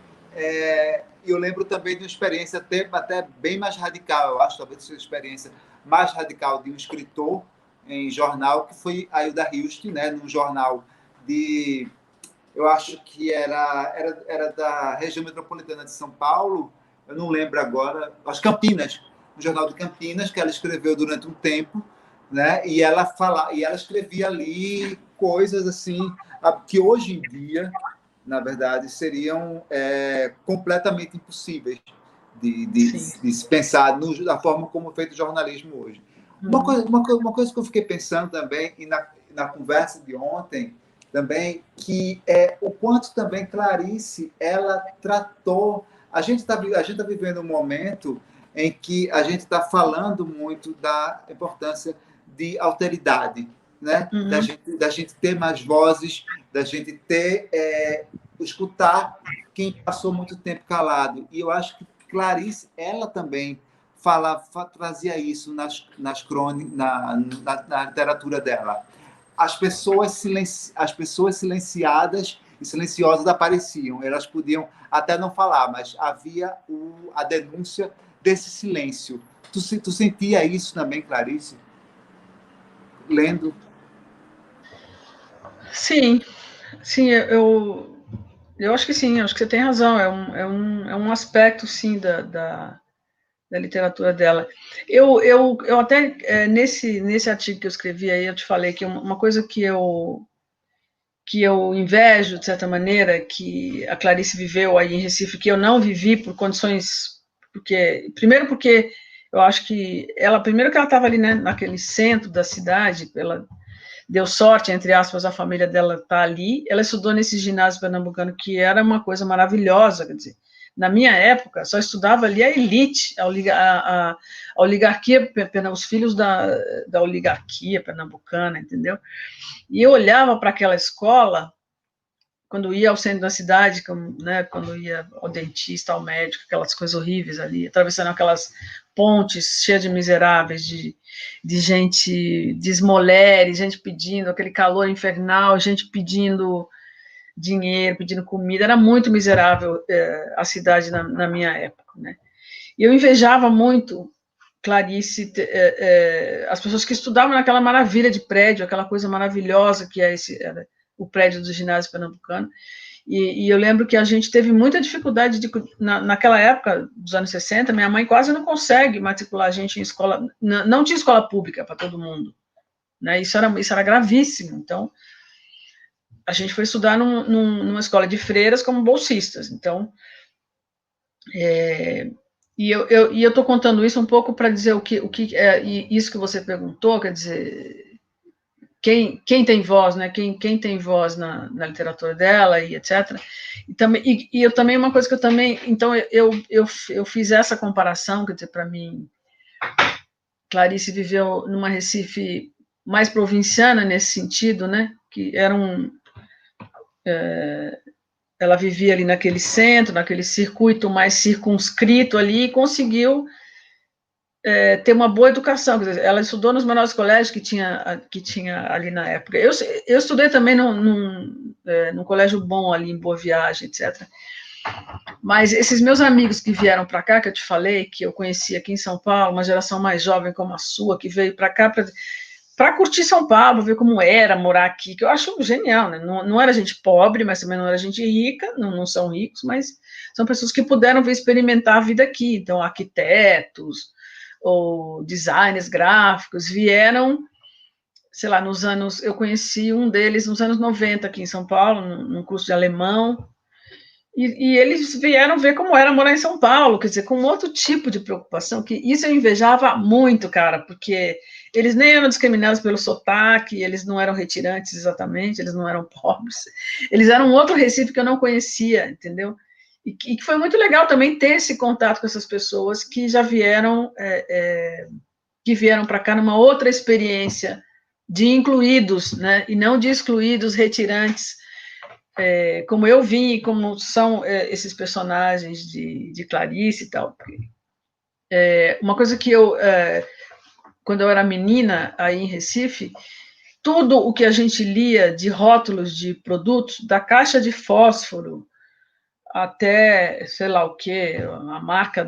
Eu lembro também de uma experiência até bem mais radical, eu acho, talvez seja a experiência mais radical de um escritor em jornal, que foi a Hilda Hilst, né, num jornal eu acho que era da região metropolitana de São Paulo, eu não lembro agora, acho Campinas, um jornal de Campinas, que ela escreveu durante um tempo, né, e ela escrevia ali coisas assim, que hoje em dia na verdade, seriam completamente impossíveis de se pensar da forma como é feito o jornalismo hoje. Uma coisa que eu fiquei pensando também, e na conversa de ontem, também, que é o quanto também Clarice, ela tratou... A gente tá vivendo um momento em que a gente está falando muito da importância de alteridade, né? Uhum. Da gente ter mais vozes, da gente ter escutar quem passou muito tempo calado. E eu acho que Clarice, ela também trazia isso nas crônicas, na literatura dela. As pessoas silenciadas e silenciosas apareciam. Elas podiam até não falar, mas havia a denúncia desse silêncio. Tu sentia isso também, Clarice? Lendo? Sim, eu acho que sim, acho que você tem razão, é um aspecto, sim, da literatura dela. Eu até, nesse artigo que eu escrevi aí, eu te falei que uma coisa que eu que eu invejo, de certa maneira, que a Clarice viveu aí em Recife, que eu não vivi por condições... Primeiro porque eu acho que primeiro que ela estava ali, né, naquele centro da cidade, ela deu sorte, entre aspas, a família dela tá ali, ela estudou nesse ginásio pernambucano, que era uma coisa maravilhosa, quer dizer, na minha época, só estudava ali a elite, a oligarquia, os filhos da oligarquia pernambucana, entendeu? E eu olhava para aquela escola, quando ia ao centro da cidade, né, quando ia ao dentista, ao médico, aquelas coisas horríveis ali, atravessando aquelas pontes cheias de miseráveis, de gente, de esmoleres, gente pedindo, aquele calor infernal, gente pedindo dinheiro, pedindo comida, era muito miserável a cidade na minha época, né? E eu invejava muito Clarice, as pessoas que estudavam naquela maravilha de prédio, aquela coisa maravilhosa que é o prédio do ginásio pernambucano, e eu lembro que a gente teve muita dificuldade naquela época, dos anos 60, minha mãe quase não consegue matricular a gente em escola, não tinha escola pública para todo mundo, né? Isso era gravíssimo, então a gente foi estudar numa escola de freiras como bolsistas, então e eu estou contando isso um pouco para dizer o que é isso que você perguntou, quer dizer, quem tem voz, né? Quem tem voz na literatura dela e etc. E eu também, uma coisa que eu também, então eu fiz essa comparação, quer dizer, para mim, Clarice viveu numa Recife mais provinciana nesse sentido, né? Que era ela vivia ali naquele centro, naquele circuito mais circunscrito ali, e conseguiu ter uma boa educação. Quer dizer, ela estudou nos menores colégios que tinha ali na época. Eu estudei também num colégio bom ali em Boa Viagem, etc. Mas esses meus amigos que vieram para cá, que eu te falei, que eu conheci aqui em São Paulo, uma geração mais jovem como a sua, que veio para cá para curtir São Paulo, ver como era morar aqui, que eu acho genial, né? Não era gente pobre, mas também não era gente rica, não são ricos, mas são pessoas que puderam vir experimentar a vida aqui. Então, arquitetos ou designers gráficos vieram, sei lá, eu conheci um deles nos anos 90 aqui em São Paulo, num curso de alemão, e eles vieram ver como era morar em São Paulo, quer dizer, com outro tipo de preocupação, que isso eu invejava muito, cara, porque eles nem eram discriminados pelo sotaque, eles não eram retirantes exatamente, eles não eram pobres, eles eram um outro Recife que eu não conhecia, entendeu? E que foi muito legal também ter esse contato com essas pessoas que já vieram, que vieram para cá numa outra experiência de incluídos, né, e não de excluídos, retirantes, como eu vim e como são esses personagens de Clarice e tal. Uma coisa que quando eu era menina, aí em Recife, tudo o que a gente lia de rótulos de produtos, da caixa de fósforo até, sei lá o quê, a marca,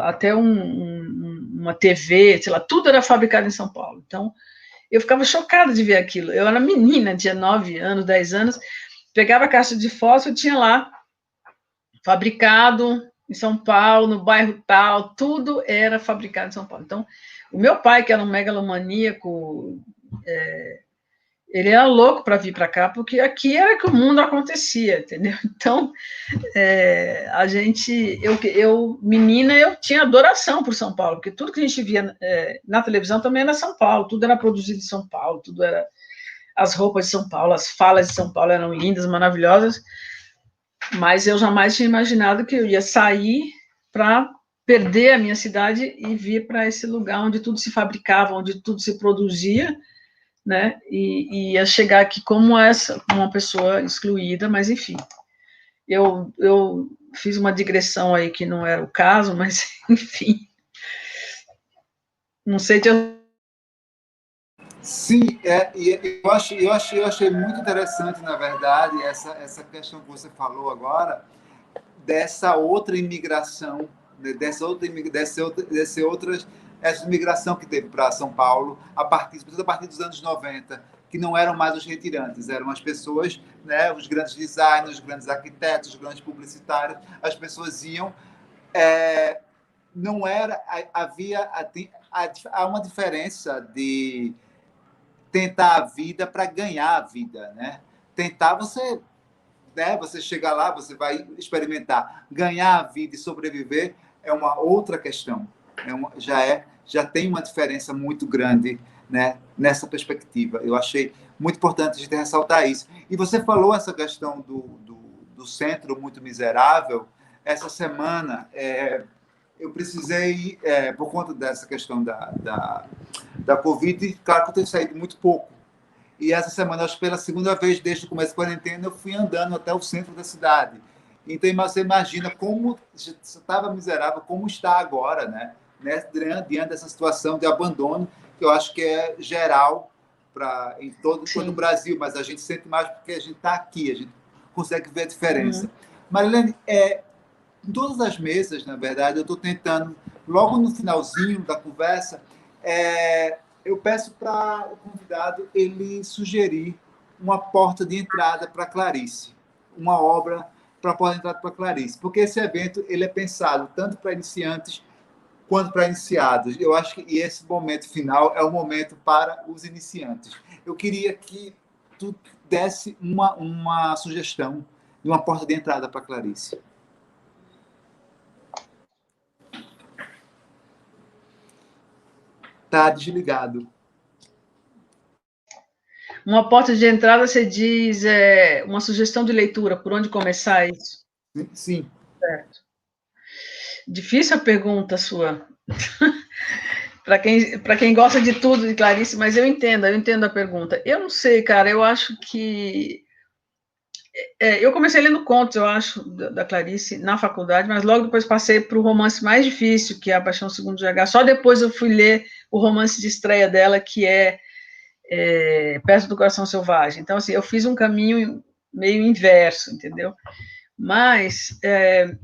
até uma TV, sei lá, tudo era fabricado em São Paulo. Então, eu ficava chocada de ver aquilo. Eu era menina, tinha 9 anos, 10 anos, pegava a caixa de fósforo e tinha lá, fabricado em São Paulo, no bairro tal, tudo era fabricado em São Paulo. Então, o meu pai, que era um megalomaníaco, ele era louco para vir para cá, porque aqui era que o mundo acontecia, entendeu? Então, menina, eu tinha adoração por São Paulo, porque tudo que a gente via na televisão também era São Paulo, tudo era produzido em São Paulo, tudo era as roupas de São Paulo, as falas de São Paulo eram lindas, maravilhosas, mas eu jamais tinha imaginado que eu ia sair para perder a minha cidade e vir para esse lugar onde tudo se fabricava, onde tudo se produzia, né? E ia chegar aqui como uma pessoa excluída, mas enfim. Eu fiz uma digressão aí que não era o caso, mas enfim. Não sei se eu... Sim, eu achei muito interessante, na verdade, essa questão que você falou agora, dessa outra imigração, né, essa imigração que teve para São Paulo, sobretudo a partir dos anos 90, que não eram mais os retirantes, eram as pessoas, né, os grandes designers, os grandes arquitetos, os grandes publicitários, as pessoas iam... não era... Há uma diferença de tentar a vida para ganhar a vida, né? tentar você, né, você chegar lá, você vai experimentar. Ganhar a vida e sobreviver é uma outra questão. Já tem uma diferença muito grande, né, nessa perspectiva. Eu achei muito importante a gente ressaltar isso. E você falou essa questão do centro muito miserável. Essa semana, eu precisei, por conta dessa questão da Covid, claro que eu tenho saído muito pouco. E essa semana, acho que pela segunda vez desde o começo da quarentena, eu fui andando até o centro da cidade. Então, você imagina como estava miserável, como está agora, né? Diante dessa situação de abandono, que eu acho que é geral em todo o Brasil, mas a gente sente mais porque a gente está aqui, a gente consegue ver a diferença. Marilene, em todas as mesas, na verdade, eu estou tentando, logo no finalzinho da conversa, eu peço para o convidado ele sugerir uma porta de entrada para Clarice, uma obra para a porta de entrada para Clarice, porque esse evento ele é pensado tanto para iniciantes quanto para iniciados. Eu acho que esse momento final é o momento para os iniciantes. Eu queria que tu desse uma sugestão de uma porta de entrada para Clarice. Está desligado. Uma porta de entrada, você diz, uma sugestão de leitura, por onde começar isso? Sim. Certo. Difícil a pergunta sua. Para quem gosta de tudo de Clarice, mas eu entendo a pergunta. Eu não sei, cara, eu acho que... eu comecei lendo contos, eu acho, da Clarice na faculdade, mas logo depois passei para o romance mais difícil, que é A Paixão Segundo GH. Só depois eu fui ler o romance de estreia dela, que é Perto do Coração Selvagem. Então, assim, eu fiz um caminho meio inverso, entendeu? Mas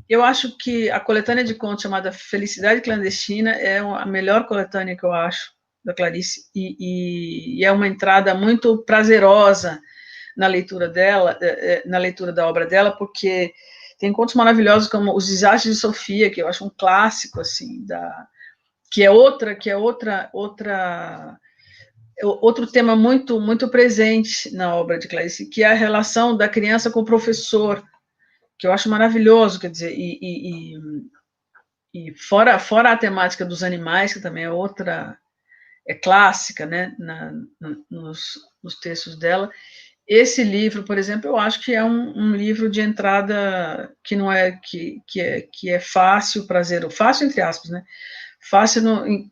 eu acho que a coletânea de contos chamada Felicidade Clandestina é a melhor coletânea que eu acho da Clarice, e é uma entrada muito prazerosa na leitura dela, na leitura da obra dela, porque tem contos maravilhosos como Os Desastres de Sofia, que eu acho um clássico, assim, que é outro tema muito, muito presente na obra de Clarice, que é a relação da criança com o professor, que eu acho maravilhoso, quer dizer, e fora a temática dos animais, que também é clássica, né, nos textos dela. Esse livro, por exemplo, eu acho que é um livro de entrada que não é que é fácil, prazeroso, fácil entre aspas, né? Fácil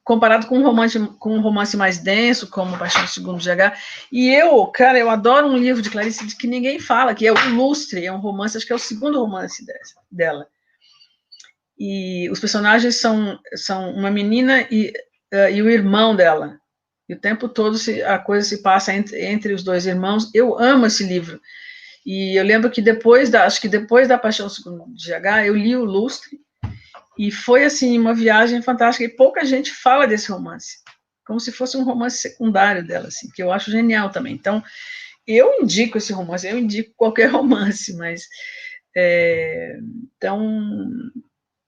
comparado com um romance mais denso, como Paixão Segundo GH. E cara, eu adoro um livro de Clarice que ninguém fala, que é O Lustre, é um romance, acho que é o segundo romance dela. E os personagens são uma menina e o irmão dela. E o tempo todo a coisa se passa entre os dois irmãos. Eu amo esse livro. E eu lembro que depois da Paixão Segundo GH, eu li O Lustre, e foi, assim, uma viagem fantástica, e pouca gente fala desse romance, como se fosse um romance secundário dela, assim, que eu acho genial também. Então, eu indico esse romance, eu indico qualquer romance, mas... então,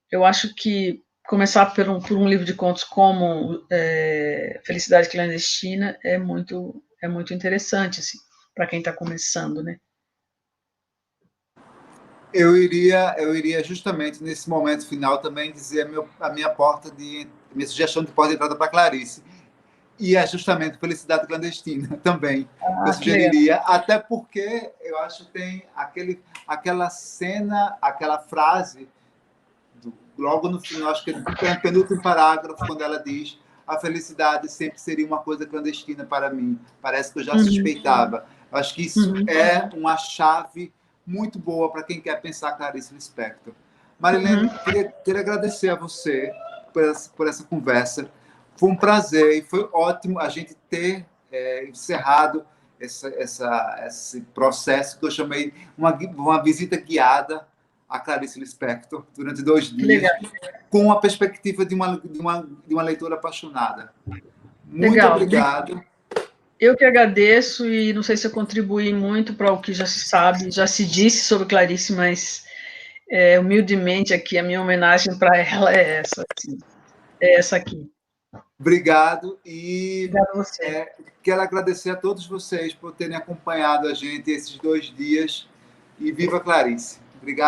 eu acho que começar por um livro de contos como Felicidade Clandestina é muito interessante, assim, para quem está começando, né? Eu iria justamente nesse momento final também dizer minha sugestão de porta de entrada para Clarice. E é justamente Felicidade Clandestina também. Eu sugeriria, até porque eu acho que tem aquela cena, aquela frase, logo no final, acho que é no penúltimo parágrafo, quando ela diz: a felicidade sempre seria uma coisa clandestina para mim. Parece que eu já suspeitava. Eu acho que isso é uma chave muito boa para quem quer pensar Clarice Lispector. Marilene, queria agradecer a você por essa conversa. Foi um prazer e foi ótimo a gente ter encerrado esse processo que eu chamei uma visita guiada a Clarice Lispector durante 2 dias, com a perspectiva de uma leitora apaixonada. Muito obrigado. Eu que agradeço, e não sei se eu contribuí muito para o que já se sabe, já se disse sobre Clarice, mas humildemente aqui a minha homenagem para ela é essa, assim, é essa aqui. Obrigado e Obrigada a você. Quero agradecer a todos vocês por terem acompanhado a gente esses 2 dias e viva Clarice. Obrigado.